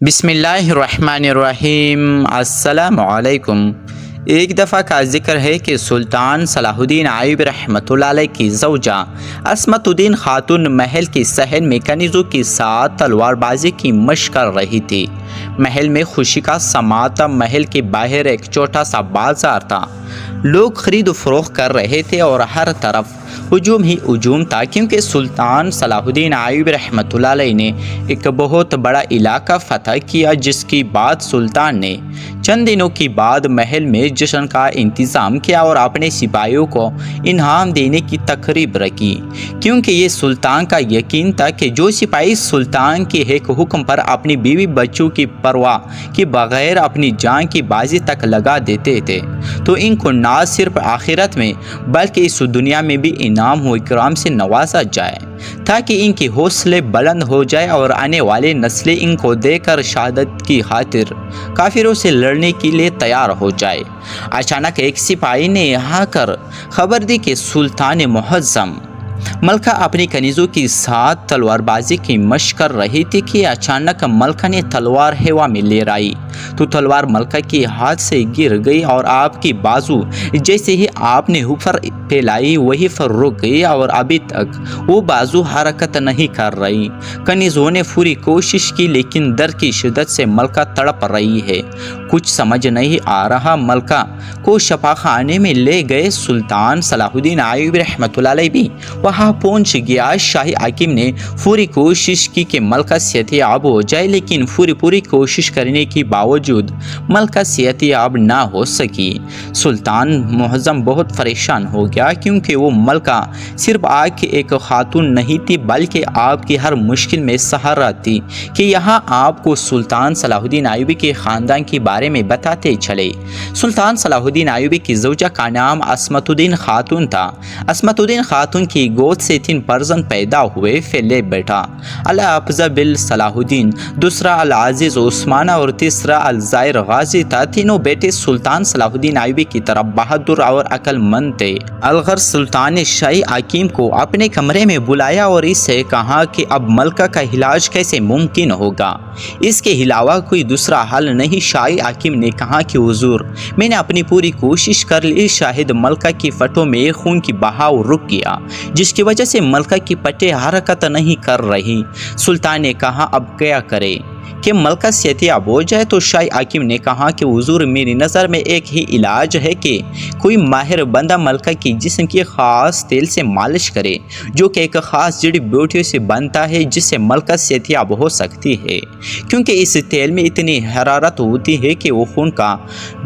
بسم اللہ الرحمن الرحیم۔ السلام علیکم۔ ایک دفعہ کا ذکر ہے کہ سلطان صلاح الدین ایوبی رحمۃ اللہ علیہ کی زوجہ عصمت الدین خاتون محل کے صحن میں کنیزوں کے ساتھ تلوار بازی کی مشق کر رہی تھی۔ محل میں خوشی کا سماں تھا۔ محل کے باہر ایک چھوٹا سا بازار تھا، لوگ خرید و فروخت کر رہے تھے اور ہر طرف ہجوم ہی ہجوم تھا، کیونکہ سلطان صلاح الدین ایوبی رحمۃ اللہ علیہ نے ایک بہت بڑا علاقہ فتح کیا، جس کی بعد سلطان نے چند دنوں کے بعد محل میں جشن کا انتظام کیا اور اپنے سپاہیوں کو انعام دینے کی تقریب رکھی، کیونکہ یہ سلطان کا یقین تھا کہ جو سپاہی سلطان کے ایک حکم پر اپنی بیوی بچوں کی پرواہ کے بغیر اپنی جان کی بازی تک لگا دیتے تھے تو ان کو نہ صرف آخرت میں بلکہ اس دنیا میں بھی انعام و اکرام سے نوازا جائے، تاکہ ان کے حوصلے بلند ہو جائے اور آنے والے نسلیں ان کو دیکھ کر شہادت کی خاطر کافروں سے لڑنے کے لیے تیار ہو جائے۔ اچانک ایک سپاہی نے یہاں کر خبر دی کہ سلطان معظم ملکہ اپنی کنیزوں کے ساتھ تلوار بازی کی مشق کر رہی تھی کہ اچانک ملکہ نے تلوار ہوا میں لہرائی تو تلوار ملکہ کے ہاتھ سے گر گئی اور آپ کی بازو جیسے ہی آپ نے اوپر پھیلائی وہی پر رک گئی اور ابھی تک وہ بازو حرکت نہیں کر رہی۔ کنیزوں نے پوری کوشش کی لیکن درد کی شدت سے ملکہ تڑپ رہی ہے، کچھ سمجھ نہیں آ رہا۔ ملکہ کو شفا خانے میں لے گئے۔ سلطان صلاح الدین ایوبی رحمۃ اللہ علیہ بھی وہاں پہنچ گیا۔ شاہی حاکم نے پوری کوشش کی کہ ملکہ صحت یاب ہو جائے، لیکن پوری کوشش کرنے کے باوجود ملکہ صحت یاب نہ ہو سکی۔ سلطان معظم بہت پریشان ہو گیا، کیونکہ وہ ملکہ صرف آپ کی ایک خاتون نہیں تھی بلکہ آپ کی ہر مشکل میں سہارا تھی، کہ یہاں آپ کو سلطان صلاح الدین ایوبی کے خاندان کے بارے میں بتاتے چلے۔ سلطان صلاح الدین ایوبی کی زوجہ کا نام عصمت الدین خاتون تھا۔ عصمت الدین خاتون کی گود سے 3 فرزند پیدا ہوئے۔ پہلے بیٹا الافضل بن صلاح الدین، دوسرا العزیز عثمان اور تیسرا الظاہر غازی تھا۔ تینوں بیٹے سلطان صلاح الدین ایوبی کی طرح بہادر اور عقل مند تھے۔ الغرض سلطان نے شاہی حاکم کو اپنے کمرے میں بلایا اور اس سے کہا کہ اب ملکہ کا علاج کیسے ممکن ہوگا، اس کے علاوہ کوئی دوسرا حل نہیں۔ شاہی حاکم نے کہا کہ حضور، میں نے اپنی پوری کوشش کر لی، شاہد ملکہ کی پٹھوں میں خون کی بہاؤ رک گیا، جس کی وجہ سے ملکہ کی پٹھیں حرکت نہیں کر رہی۔ سلطان نے کہا اب کیا کرے کہ ملکہ صحت یاب ہو جائے؟ تو شاہی حاکم نے کہا کہ حضور، میری نظر میں ایک ہی علاج ہے کہ کوئی ماہر بندہ ملکہ کی جسم کی خاص تیل سے مالش کرے، جو کہ ایک خاص جڑی بوٹیوں سے بنتا ہے، جس سے ملکہ صحت یاب ہو سکتی ہے، کیونکہ اس تیل میں اتنی حرارت ہوتی ہے کہ وہ خون کا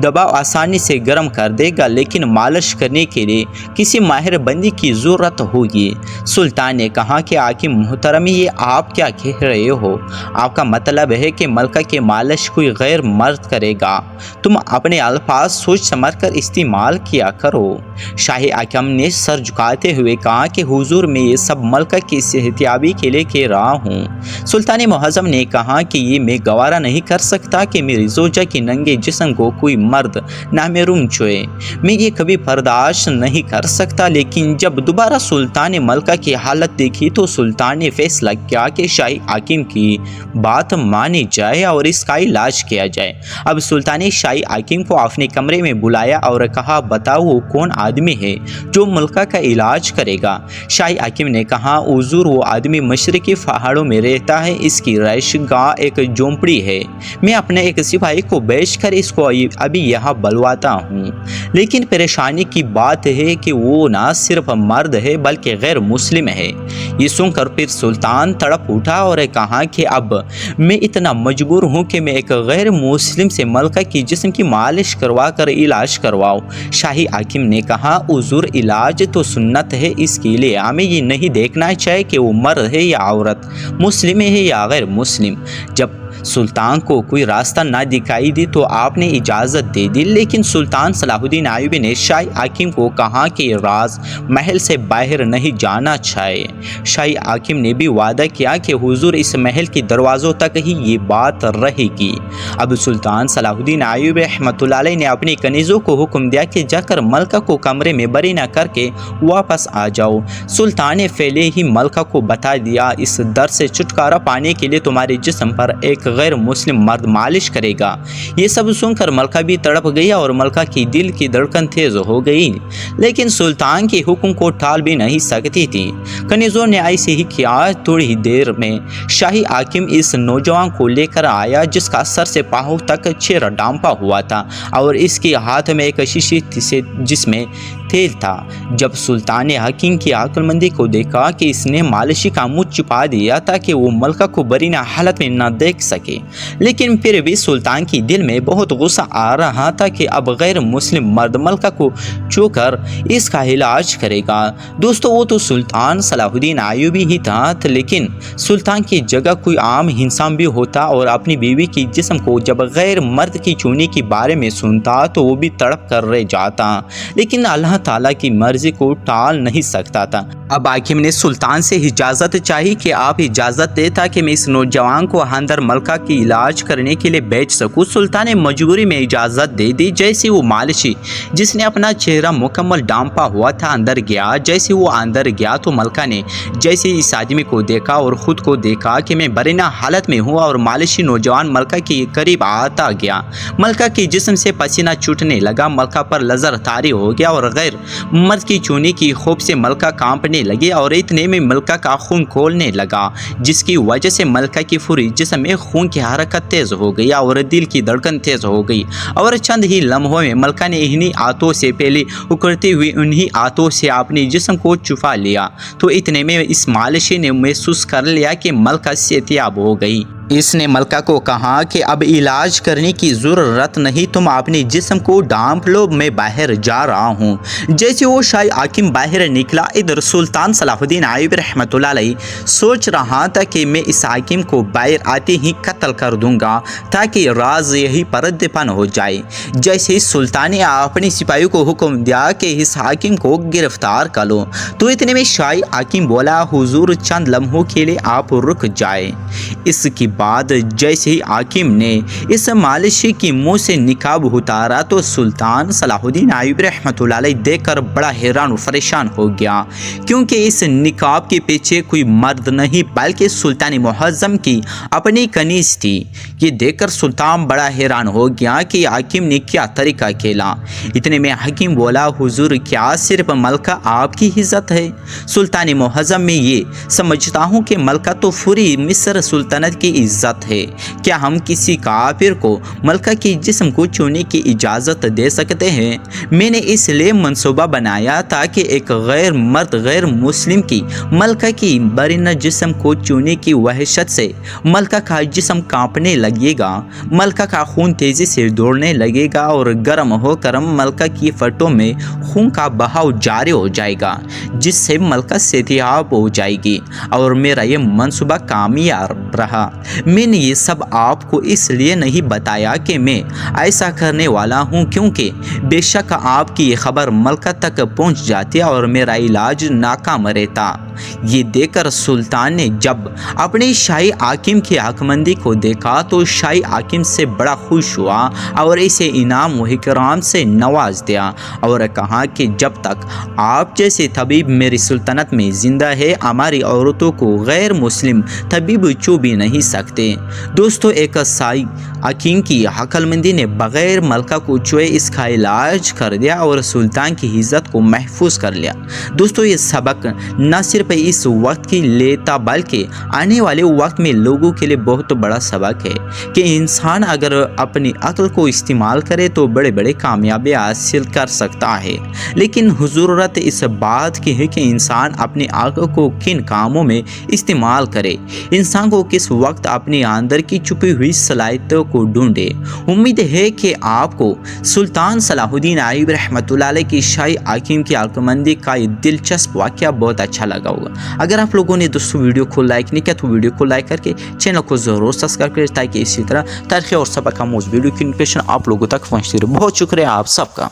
دباؤ آسانی سے گرم کر دے گا، لیکن مالش کرنے کے لیے کسی ماہر بندی کی ضرورت ہوگی۔ سلطان نے کہا کہ حاکم محترم، یہ آپ کیا کہہ رہے ہو؟ آپ کا مطلب ہے کہ ملکہ کے مالش کوئی غیر مرد کرے گا؟ تم اپنے الفاظ سوچ سمجھ کر استعمال کیا کرو۔ شاہی حاکم نے سر جھکاتے ہوئے کہا کہ حضور، میں یہ سب ملکہ کی صحت یابی کے لیے کہہ رہا ہوں۔ سلطان معظم نے کہا کہ یہ میں گوارا نہیں کر سکتا کہ میری زوجہ کے ننگے جسم کو کوئی مرد نامحرم چھوئے، میں یہ کبھی برداشت نہیں کر سکتا۔ لیکن جب دوبارہ سلطان نے ملکہ کی حالت دیکھی تو سلطان نے فیصلہ کیا کہ شاہی حاکم کی بات مانی جائے اور اس کا علاج کیا جائے۔ اب سلطان نے شاہی حاکم کو اپنے کمرے میں بلایا اور کہا، بتاؤ وہ کون آدمی ہے جو ملکہ کا علاج کرے گا؟ شاہی حاکم نے کہا، حضور، وہ آدمی مشرقی پہاڑوں میں رہتا ہے، اس کی رہائش گاہ ایک جھونپڑی ہے، میں اپنے ایک سپاہی کو بھیج کر اس کو ابھی یہاں بلواتا ہوں، لیکن پریشانی کی بات ہے کہ وہ نہ صرف مرد ہے بلکہ غیر مسلم ہے۔ یہ سن کر پھر سلطان تڑپ اٹھا اور کہا کہ اب میں اتنا مجبور ہوں کہ میں ایک غیر مسلم سے ملکہ کی جسم کی مالش کروا کر علاج کرواؤں۔ شاہی حاکم نے کہا، حضور، علاج تو سنت ہے، اس کے لیے ہمیں یہ نہیں دیکھنا چاہیے کہ وہ مرد ہے یا عورت، مسلم ہے یا غیر مسلم۔ جب سلطان کو کوئی راستہ نہ دکھائی دی تو آپ نے اجازت دے دی، لیکن سلطان صلاح الدین ایوبی نے شاہی حاکم کو کہا کہ راز محل سے باہر نہیں جانا چاہیے۔ شاہی حاکم نے بھی وعدہ کیا کہ حضور، اس محل کے دروازوں تک ہی یہ بات رہے گی۔ اب سلطان صلاح الدین ایوبی رحمۃ اللہ علیہ نے اپنی کنیزوں کو حکم دیا کہ جا کر ملکہ کو کمرے میں بری نہ کر کے واپس آ جاؤ۔ سلطان نے پہلے ہی ملکہ کو بتا دیا، اس درد سے چھٹکارا پانے کے لیے تمہارے جسم پر ایک ایک غیر مسلم مرد مالش کرے گا۔ یہ سب سن کر ملکہ بھی تڑپ گیا اور ملکہ کی دل کی دھڑکن تیز ہو گئی، لیکن سلطان کے حکم کو ٹال بھی نہیں سکتی تھی۔ کنیزوں نے ایسے ہی کیا۔ تھوڑی دیر میں شاہی حاکم اس نوجوان کو لے کر آیا جس کا سر سے پاؤں تک چہرہ ڈھانپا ہوا تھا اور اس کے ہاتھ میں ایک شیشی سے جس میں تیل تھا۔ جب سلطان نے حکیم کی عقل مندی کو دیکھا کہ اس نے مالشی کا منہ چھپا دیا تاکہ وہ ملکہ کو برینہ حالت میں نہ دیکھ سکے، لیکن پھر بھی سلطان کی دل میں بہت غصہ آ رہا تھا کہ اب غیر مسلم مرد ملکہ کو چھو کر اس کا علاج کرے گا۔ دوستو وہ تو سلطان صلاح الدین ایوبی ہی تھا، لیکن سلطان کی جگہ کوئی عام انسان بھی ہوتا اور اپنی بیوی کی جسم کو جب غیر مرد کی چھونے کے بارے میں سنتا تو وہ بھی تڑپ کر رہ جاتا، لیکن اللہ تعالیٰ کی مرضی کو ٹال نہیں سکتا تھا۔ اب حاکم نے سلطان سے اجازت چاہی کہ آپ اجازت دے تاکہ میں اس نوجوان کو اندر ملکہ کی علاج کرنے کے لیے بھیج سکوں۔ سلطان نے مجبوری میں اجازت دے دی۔ جیسے وہ مالشی جس نے اپنا چہرہ مکمل ڈھانپا ہوا تھا اندر گیا، جیسے وہ اندر گیا تو ملکہ نے جیسے اس آدمی کو دیکھا اور خود کو دیکھا کہ میں برینہ حالت میں ہوں، اور مالشی نوجوان ملکہ کے قریب آتا گیا۔ ملکہ کے جسم سے پسینہ چھوٹنے لگا، ملکہ پر نظر طاری ہو گیا اور غیر مرد کی چونی کی خوف سے ملکہ کانپنے لگی اور اتنے میں ملکہ کا خون کھولنے لگا، جس کی وجہ سے ملکہ کی پوری جسم میں خون کی حرکت تیز ہو گئی اور دل کی دھڑکن تیز ہو گئی، اور چند ہی لمحوں میں ملکہ نے انہی ہاتھوں سے پہلے اکڑتے ہوئے انہی ہاتھوں سے اپنی جسم کو چھپا لیا۔ تو اتنے میں اس مالشی نے محسوس کر لیا کہ ملکہ صحتیاب ہو گئی۔ اس نے ملکہ کو کہا کہ اب علاج کرنے کی ضرورت نہیں، تم اپنی جسم کو ڈھانپ لو، میں باہر جا رہا ہوں۔ جیسے وہ شاہی حاکم باہر نکلا، ادھر سلطان صلاح الدین ایوبی رحمۃ اللہ علیہ سوچ رہا تھا کہ میں اس حاکم کو باہر آتے ہی قتل کر دوں گا تاکہ راز یہی پر دفن ہو جائے۔ جیسے ہی سلطان نے اپنے سپاہیوں کو حکم دیا کہ اس حاکم کو گرفتار کر لو، تو اتنے میں شاہی حاکم بولا، حضور چند لمحوں کے لیے آپ رک جائے۔ اس کی بعد جیسے ہی حاکم نے اس مالشی کی منہ سے نقاب اتارا تو سلطان صلاح الدین ایوبی رحمۃ اللہ علیہ دیکھ کر بڑا حیران و پریشان ہو گیا، کیونکہ اس نقاب کے پیچھے کوئی مرد نہیں بلکہ سلطان معظم کی اپنی کنیز تھی۔ یہ دیکھ کر سلطان بڑا حیران ہو گیا کہ حاکم نے کیا طریقہ کھیلا۔ اتنے میں حاکم بولا، حضور کیا صرف ملکہ آپ کی عزت ہے؟ سلطان معظم میں یہ سمجھتا ہوں کہ ملکہ تو پوری مصر سلطنت کی عزت ہے۔ کیا ہم کسی کافر کو ملکہ کی جسم کو چھونے کی اجازت دے سکتے ہیں؟ میں نے اس لیے منصوبہ بنایا تاکہ ایک غیر مرد غیر مسلم کی ملکہ کی برینہ جسم کو چھونے کی وحشت سے ملکہ کا جسم کانپنے لگے گا، ملکہ کا خون تیزی سے دوڑنے لگے گا اور گرم ہو کر ملکہ کی پٹھوں میں خون کا بہاؤ جاری ہو جائے گا، جس سے ملکہ صحتیاب ہو جائے گی، اور میرا یہ منصوبہ کامیاب رہا۔ میں نے یہ سب آپ کو اس لیے نہیں بتایا کہ میں ایسا کرنے والا ہوں، کیونکہ بے شک آپ کی خبر ملکہ تک پہنچ جاتی اور میرا علاج ناکام رہتا۔ یہ دیکھ کر سلطان نے جب اپنے شاہی حاکم کی حکمندی کو دیکھا تو شاہی حاکم سے بڑا خوش ہوا اور اسے انعام و اکرام سے نواز دیا اور کہا کہ جب تک آپ جیسے طبیب میری سلطنت میں زندہ ہے، ہماری عورتوں کو غیر مسلم طبیب چھو بھی نہیں سکتے۔ دوستو ایک شاہی حاکم کی عقل مندی نے بغیر ملکہ کو چھوئے اس کا علاج کر دیا اور سلطان کی عزت کو محفوظ کر لیا۔ دوستو یہ سبق نہ صرف اس وقت کی لیتا بلکہ آنے والے وقت میں لوگوں کے لیے بہت بڑا سبق ہے کہ انسان اگر اپنی عقل کو استعمال کرے تو بڑے بڑے کامیابی حاصل کر سکتا ہے، لیکن ضرورت اس بات کی ہے کہ انسان اپنی عقل کو کن کاموں میں استعمال کرے، انسان کو کس وقت اپنی اندر کی چھپی ہوئی صلاحیتوں کو ڈھونڈے۔ امید ہے کہ آپ کو سلطان صلاح الدین ایوبی رحمۃ اللہ علیہ کی شاہی حاکم کی عقلمندی کا یہ دلچسپ واقعہ بہت اچھا لگا ہوگا۔ اگر آپ لوگوں نے دوستو ویڈیو کو لائک نہیں کیا تو ویڈیو کو لائک کر کے چینل کو ضرور سبسکرائب کریں تاکہ اسی طرح تاریخی اور سبق آموز ویڈیو کی نوٹیفیکیشن آپ لوگوں تک پہنچتی رہے۔ بہت شکریہ آپ سب کا۔